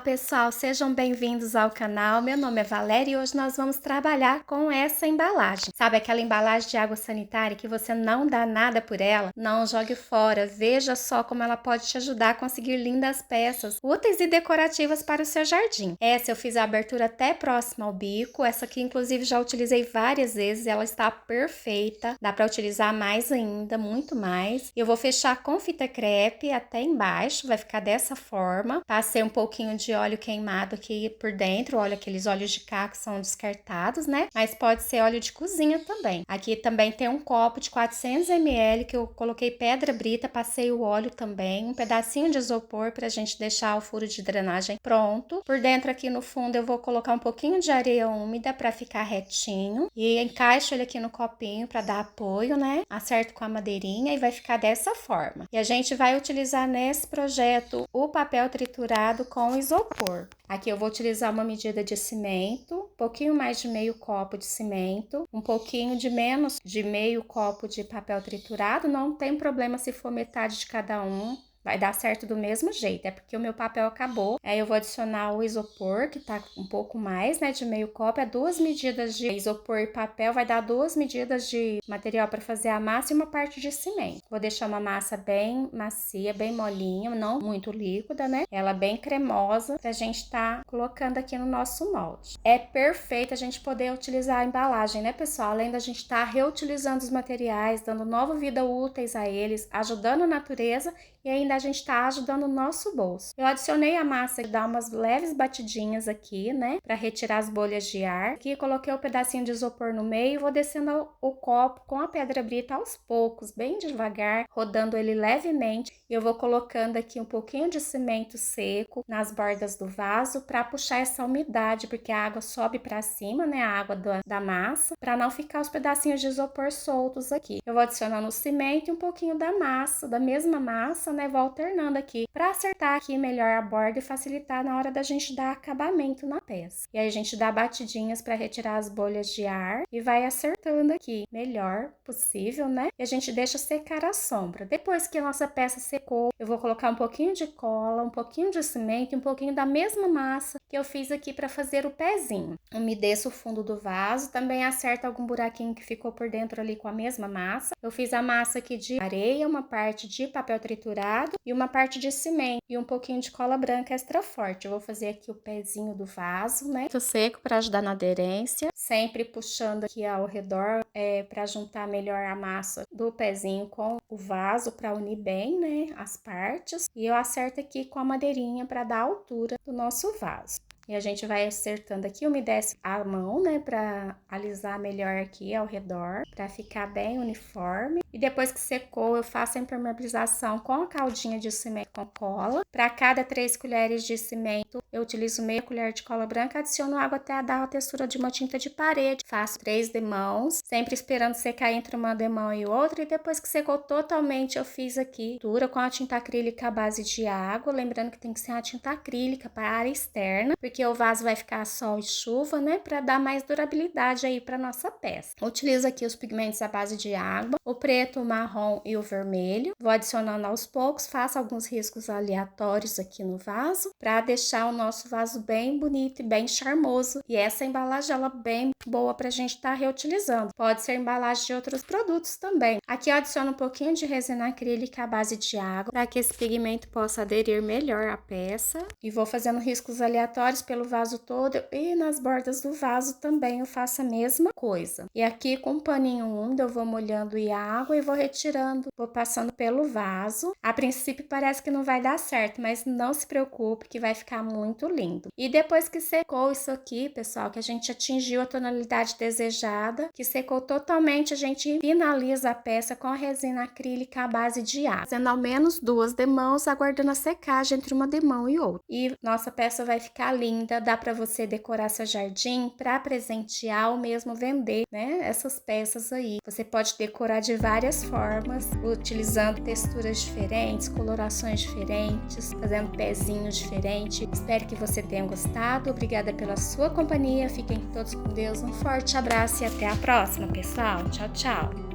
pessoal, sejam bem-vindos ao canal. Meu nome é Valéria e hoje nós vamos trabalhar com essa embalagem. Sabe aquela embalagem de água sanitária que você não dá nada por ela? Não jogue fora, veja só como ela pode te ajudar a conseguir lindas peças, úteis e decorativas para o seu jardim. Essa eu fiz a abertura até próxima ao bico, essa aqui inclusive já utilizei várias vezes, ela está perfeita, dá para utilizar mais ainda, muito mais. Eu vou fechar com fita crepe até embaixo, vai ficar dessa forma. Passei um pouquinho de óleo queimado aqui por dentro, olha aqueles óleos de cá que são descartados, né? Mas pode ser óleo de cozinha também. Aqui também tem um copo de 400 ml que eu coloquei pedra brita, passei o óleo também, um pedacinho de isopor pra gente deixar o furo de drenagem pronto. Por dentro aqui no fundo eu vou colocar um pouquinho de areia úmida pra ficar retinho e encaixo ele aqui no copinho pra dar apoio, né? Acerto com a madeirinha e vai ficar dessa forma. E a gente vai utilizar nesse projeto o papel triturado com isopor. Aqui eu vou utilizar uma medida de cimento, um pouquinho mais de meio copo de cimento, um pouquinho de menos de meio copo de papel triturado, não tem problema se for metade de cada um. Vai dar certo do mesmo jeito, é porque o meu papel acabou. Aí eu vou adicionar o isopor, que tá um pouco mais, né, de meio copo. É 2 medidas de isopor e papel, vai dar 2 medidas de material para fazer a massa e uma parte de cimento. Vou deixar uma massa bem macia, bem molinha, não muito líquida, né? Ela bem cremosa, pra gente tá colocando aqui no nosso molde. É perfeito a gente poder utilizar a embalagem, né, pessoal? Além da gente tá reutilizando os materiais, dando nova vida úteis a eles, ajudando a natureza e ainda a gente está ajudando o nosso bolso. Eu adicionei a massa e dá umas leves batidinhas aqui, né, para retirar as bolhas de ar. Aqui coloquei um pedacinho de isopor no meio e vou descendo o copo com a pedra brita aos poucos, bem devagar, rodando ele levemente. E eu vou colocando aqui um pouquinho de cimento seco nas bordas do vaso para puxar essa umidade, porque a água sobe para cima, né, a água da massa, para não ficar os pedacinhos de isopor soltos aqui. Eu vou adicionando o cimento e um pouquinho da massa, da mesma massa, né, vou alternando aqui para acertar aqui melhor a borda e facilitar na hora da gente dar acabamento na peça. E aí a gente dá batidinhas para retirar as bolhas de ar e vai acertando aqui melhor possível, né? E a gente deixa secar a sombra. Depois que a nossa peça secou, eu vou colocar um pouquinho de cola, um pouquinho de cimento e um pouquinho da mesma massa que eu fiz aqui para fazer o pezinho. Umedeço o fundo do vaso, também acerto algum buraquinho que ficou por dentro ali com a mesma massa. Eu fiz a massa aqui de areia, uma parte de papel triturado e uma parte de cimento e um pouquinho de cola branca extra forte. Eu vou fazer aqui o pezinho do vaso, né? Muito seco para ajudar na aderência, sempre puxando aqui ao redor para juntar melhor a massa do pezinho com o vaso para unir bem, né, as partes. E eu acerto aqui com a madeirinha para dar a altura do nosso vaso. E a gente vai acertando aqui, umedece a mão, né, para alisar melhor aqui ao redor, para ficar bem uniforme. E depois que secou, eu faço a impermeabilização com a caldinha de cimento com cola. Para cada 3 colheres de cimento, eu utilizo meia colher de cola branca, adiciono água até dar a textura de uma tinta de parede. Faço 3 demãos, sempre esperando secar entre uma demão e outra. E depois que secou totalmente, eu fiz aqui pintura com a tinta acrílica à base de água. Lembrando que tem que ser uma tinta acrílica para a área externa, porque o vaso vai ficar sol e chuva, né, para dar mais durabilidade aí para nossa peça. Utilizo aqui os pigmentos à base de água, o preto, o marrom e o vermelho. Vou adicionando aos poucos, faço alguns riscos aleatórios aqui no vaso, para deixar o nosso vaso bem bonito e bem charmoso. E essa embalagem, ela é bem boa pra gente estar reutilizando. Pode ser embalagem de outros produtos também. Aqui eu adiciono um pouquinho de resina acrílica à base de água, para que esse pigmento possa aderir melhor à peça. E vou fazendo riscos aleatórios pelo vaso todo e nas bordas do vaso também eu faço a mesma coisa. E aqui com um paninho úmido eu vou molhando a água e vou retirando, vou passando pelo vaso. A princípio parece que não vai dar certo, mas não se preocupe que vai ficar muito lindo. E depois que secou isso aqui, pessoal, que a gente atingiu a tonalidade desejada, que secou totalmente, a gente finaliza a peça com a resina acrílica à base de água, fazendo ao menos 2 demãos, aguardando a secagem entre uma demão e outra. E nossa peça vai ficar linda, dá para você decorar seu jardim, para presentear ou mesmo vender, né, essas peças aí. Você pode decorar de várias formas, utilizando texturas diferentes, colorações diferentes, fazendo pezinhos diferentes. Espero que você tenha gostado. Obrigada pela sua companhia. Fiquem todos com Deus. Um forte abraço e até a próxima, pessoal. Tchau, tchau.